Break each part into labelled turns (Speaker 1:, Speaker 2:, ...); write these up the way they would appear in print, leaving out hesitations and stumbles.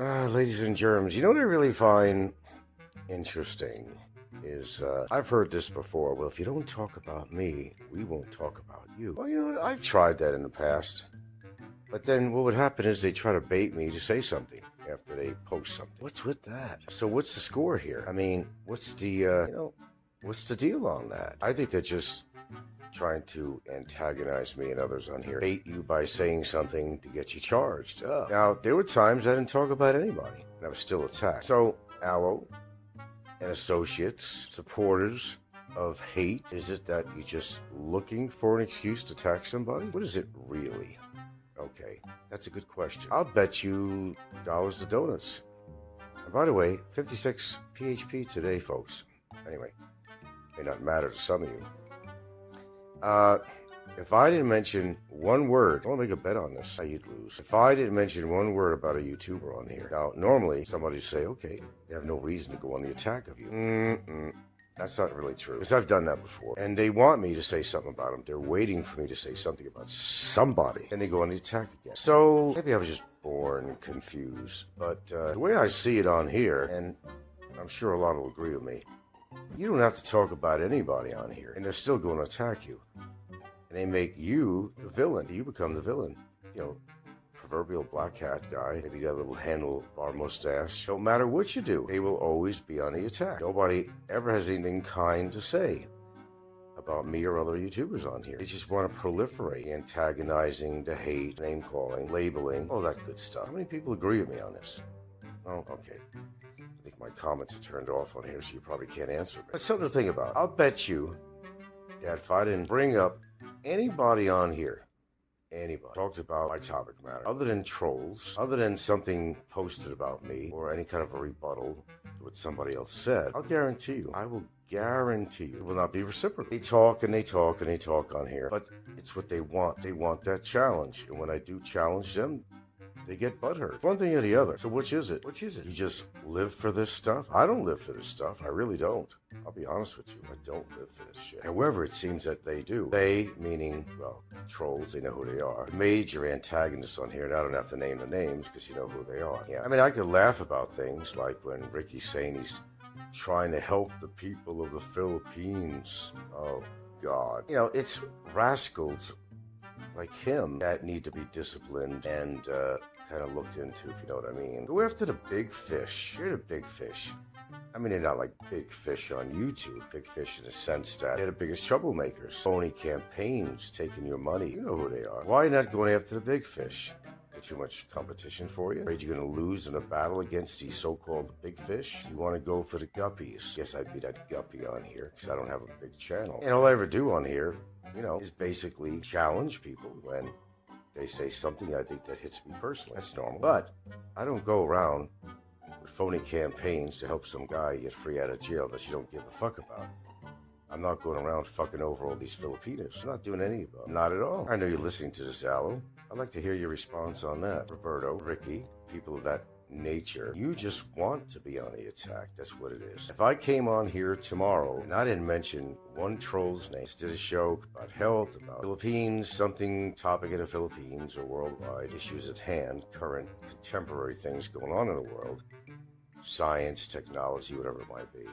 Speaker 1: Ladies and germs, you know what I really find interesting is I've heard this before. Well, if you don't talk about me, we won't talk about you. Well, you know what? I've tried that in the past. But then what would happen is they try to bait me to say something after they post something. What's with that? So what's the score here? I mean, what's what's the deal on that? I think they're just trying to antagonize me and others on here, bait you by saying something to get you charged up. Now, there were times I didn't talk about anybody, and I was still attacked. So, Aloe and associates, supporters of hate, is it that you're just looking for an excuse to attack somebody? What is it really? Okay, that's a good question. I'll bet you dollars to donuts. And by the way, 56 PHP today, folks. Anyway, may not matter to some of you. If I didn't mention one word, I want to make a bet on this, how you'd lose. If I didn't mention one word about a YouTuber on here. Now, normally, somebody say, okay, they have no reason to go on the attack of you. That's not really true, because I've done that before. And they want me to say something about them. They're waiting for me to say something about somebody. And they go on the attack again. So, maybe I was just born confused. But the way I see it on here, and I'm sure a lot will agree with me, you don't have to talk about anybody on here, and they're still going to attack you. And they make you the villain. You become the villain. You know, proverbial black hat guy, maybe got a little handlebar mustache. No matter what you do, they will always be on the attack. Nobody ever has anything kind to say about me or other YouTubers on here. They just want to proliferate, antagonizing, the hate, name-calling, labeling, all that good stuff. How many people agree with me on this? Oh, okay. I think my comments are turned off on here, so you probably can't answer me. But something to think about. I'll bet you that if I didn't bring up anybody on here, anybody, talked about my topic matter, other than trolls, other than something posted about me, or any kind of a rebuttal to what somebody else said, I'll guarantee you, I will guarantee you, it will not be reciprocal. They talk and they talk and they talk on here, but it's what they want. They want that challenge. And when I do challenge them, they get butthurt. One thing or the other. So which is it? Which is it? You just live for this stuff? I don't live for this stuff. I really don't. I'll be honest with you. I don't live for this shit. However, it seems that they do. They, meaning, well, trolls, they know who they are. Major antagonists on here, and I don't have to name the names because you know who they are. Yeah. I mean, I could laugh about things like when Ricky's saying he's trying to help the people of the Philippines. Oh, God. You know, it's rascals like him that need to be disciplined and kind of looked into, if you know what I mean. Go after the big fish. You're the big fish. I mean, they're not like big fish on YouTube. Big fish in the sense that they're the biggest troublemakers. Phony campaigns, taking your money. You know who they are. Why not going after the big fish? Too much competition for you? Afraid you're going to lose in a battle against these so-called big fish? You want to go for the guppies. Guess I'd be that guppy on here because I don't have a big channel. And all I ever do on here, you know, is basically challenge people when they say something I think that hits me personally. That's normal. But I don't go around with phony campaigns to help some guy get free out of jail that you don't give a fuck about. I'm not going around fucking over all these Filipinos. I'm not doing any of them. Not at all. I know you're listening to this, Aloe. I'd like to hear your response on that. Roberto, Ricky, people of that nature. You just want to be on the attack. That's what it is. If I came on here tomorrow and I didn't mention one troll's name, did a show about health, about Philippines, something topic in the Philippines or worldwide, issues at hand, current, contemporary things going on in the world, science, technology, whatever it might be,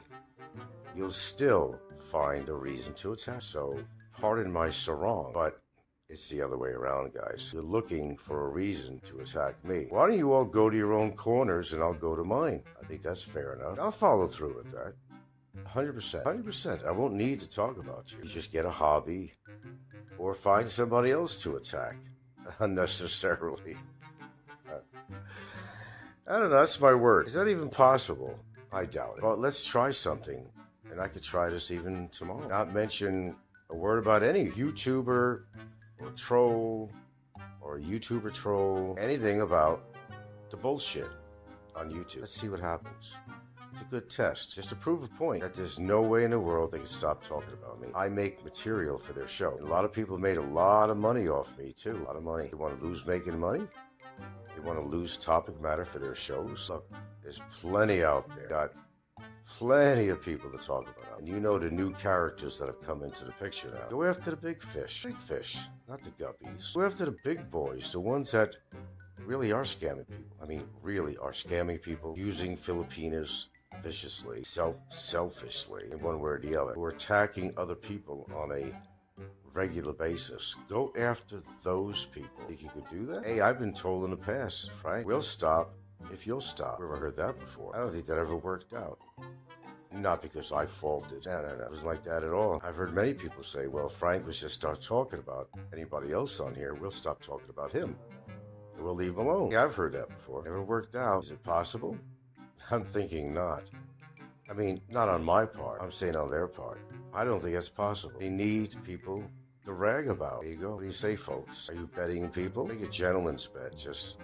Speaker 1: you'll still find a reason to attack. So, pardon my sarong, but it's the other way around, guys. You're looking for a reason to attack me. Why don't you all go to your own corners and I'll go to mine? I think that's fair enough. I'll follow through with that. 100%. 100%. I won't need to talk about you. You just get a hobby or find somebody else to attack unnecessarily. I don't know. That's my word. Is that even possible? I doubt it. But let's try something. And I could try this even tomorrow. Not mention a word about any YouTuber or troll or YouTuber troll, anything about the bullshit on YouTube. Let's see what happens. It's a good test, just to prove a point that there's no way in the world they can stop talking about me. I make material for their show. And a lot of people made a lot of money off me too. A lot of money. They want to lose making money? They want to lose topic matter for their shows? Look, there's plenty out there. Got plenty of people to talk about. And you know the new characters that have come into the picture now. Go after the big fish. Big fish, not the guppies. Go after the big boys, the ones that really are scamming people. I mean, really are scamming people, using Filipinas viciously, selfishly, in one way or the other, who are attacking other people on a regular basis. Go after those people. Think you could do that? Hey, I've been told in the past, Frank, we'll stop if you'll stop. Never heard that before. I don't think that ever worked out. Not because I faulted. No. It wasn't like that at all. I've heard many people say, well, Frank, let's just start talking about anybody else on here. We'll stop talking about him. We'll leave him alone. Yeah, I've heard that before. Never worked out. Is it possible? I'm thinking not. I mean, not on my part. I'm saying on their part. I don't think it's possible. They need people to rag about. There you go. What do you say, folks? Are you betting people? Make a gentleman's bet. Just,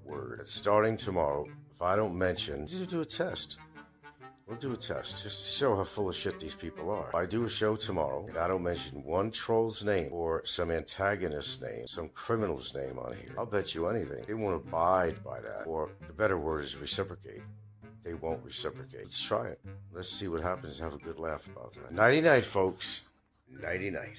Speaker 1: word. It's starting tomorrow. If I don't mention, we'll do a test. We'll do a test just to show how full of shit these people are. If I do a show tomorrow and I don't mention one troll's name or some antagonist's name, some criminal's name on here, I'll bet you anything. They won't abide by that. Or the better word is reciprocate. They won't reciprocate. Let's try it. Let's see what happens. Have a good laugh about that. Nighty-night, folks. Nighty-night.